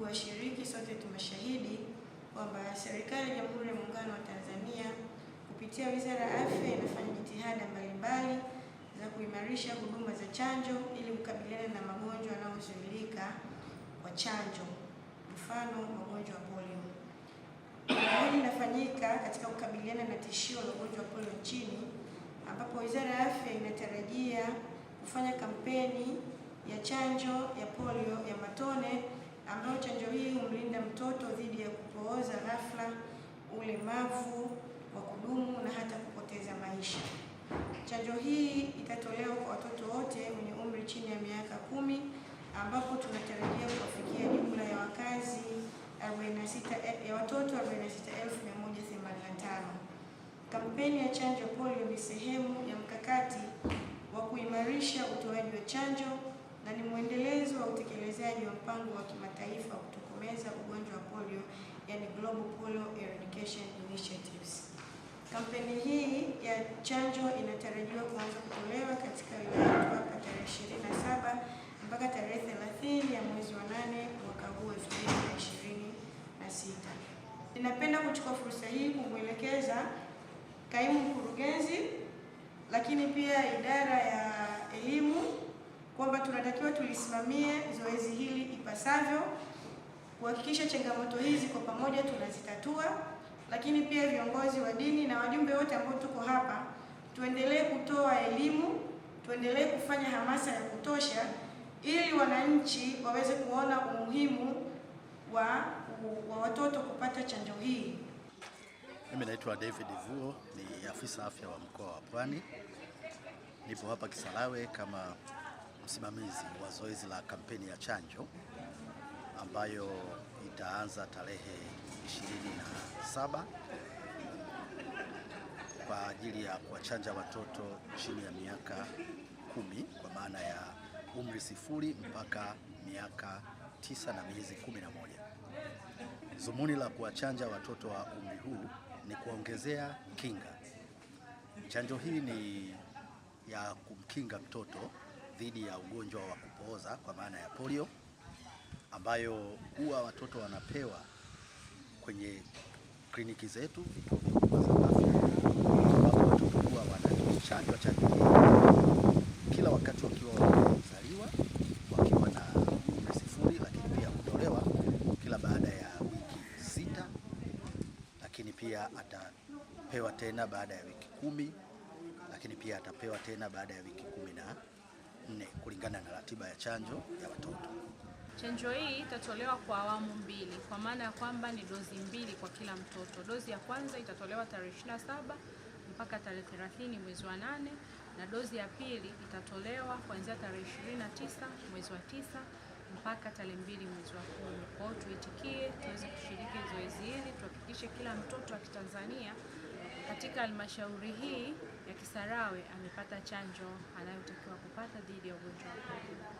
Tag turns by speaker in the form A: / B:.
A: washiriki, sote tumeshahidi kwamba serikali ya Jamhuri ya Muungano wa Tanzania kupitia Wizara ya Afya inafanya jitihada mbalimbali za kuimarisha huduma za chanjo ili kukabiliana na magonjwa yanayozuilika kwa chanjo, mfano magonjwa ya polio. Hili linafanyika katika kukabiliana na tishio la ugonjwa wa polio nchini, ambapo Wizara ya Afya inatarajia kufanya kampeni ya chanjo ya polio ya matone, ambayo chanjo hii humlinda mtoto dhidi ya kupooza ghafla, ulemavu wa kudumu na hata kupoteza maisha. Chanjo hii itatolewa kwa watoto wote wenye umri chini ya miaka 10, ambapo tunatarajia kuwafikia jumla ya wakazi 46 ya watoto 46,185. Kampeni ya chanjo ya polio ni sehemu ya mkakati wa kuimarisha utoaji wa chanjo na ni mwendelezo wa utekelezaji wa mpango wa kimataifa wa kutokomeza ugonjwa wa polio, yani Global Polio Eradication Initiatives. Kampeni hii ya chanjo inatarajiwa kuanza kutolewa katika wilaya ya Mtwara tarehe 27 mpaka tarehe 30 ya mwezi wa 8 mwaka huu 2026. Ninapenda kuchukua fursa hii kumwelekeza Kaimu Mkurugenzi lakini pia idara ya elimu kwamba tunatakiwa tulisimamie zoezi hili ipasavyo, kuhakikisha changamoto hizi kwa pamoja tunazitatua, lakini pia viongozi wa dini na wajumbe wote ambao tuko hapa tuendelee kutoa elimu, tuendelee kufanya hamasa ya kutosha ili wananchi waweze kuona umuhimu wa watoto kupata chanjo hii.
B: Mimi naitwa David Vuo, ni afisa afya wa mkoa wa Pwani. Nipo hapa Kisarawe kama msimamizi wa zoezi la kampeni ya chanjo ambayo itaanza tarehe 27 kwa ajili ya kuwachanja watoto chini ya miaka 10 kwa maana ya umri 0 mpaka miaka 9 na miezi 11. Zumuni la kuwachanja watoto wa umri huu ni kuongezea kinga. Chanjo hii ni ya kumkinga mtoto dhidi ya ugonjwa wa kupooza kwa maana ya polio, ambayo huwa watoto wanapewa kwenye kliniki zetu, vituo vikubwa za afya, ambapo watoto huwa wanachanjwa chanjo hii kila wakati wakiwa wamezaliwa, wakiwa na umri 0, lakini pia hutolewa kila baada ya wiki 6, lakini pia atapewa tena baada ya wiki 10, lakini pia atapewa tena baada ya wiki 14 kulingana na ratiba ya chanjo ya watoto.
C: Chanjo hii itatolewa kwa awamu mbili, kwa maana ya kwamba ni dozi mbili kwa kila mtoto. Dozi ya kwanza itatolewa tarehe 27 mpaka tarehe 30 mwezi wa 8, na dozi ya pili itatolewa kuanzia tarehe 29 mwezi wa 9 mpaka tarehe 2 mwezi wa 10. Kwa hiyo tuitikie, tuweze kushiriki zoezi hili, tuhakikishe kila mtoto wa Kitanzania katika halmashauri hii ya Kisarawe amepata chanjo anayotakiwa kupata dhidi ya ugonjwa wa polio.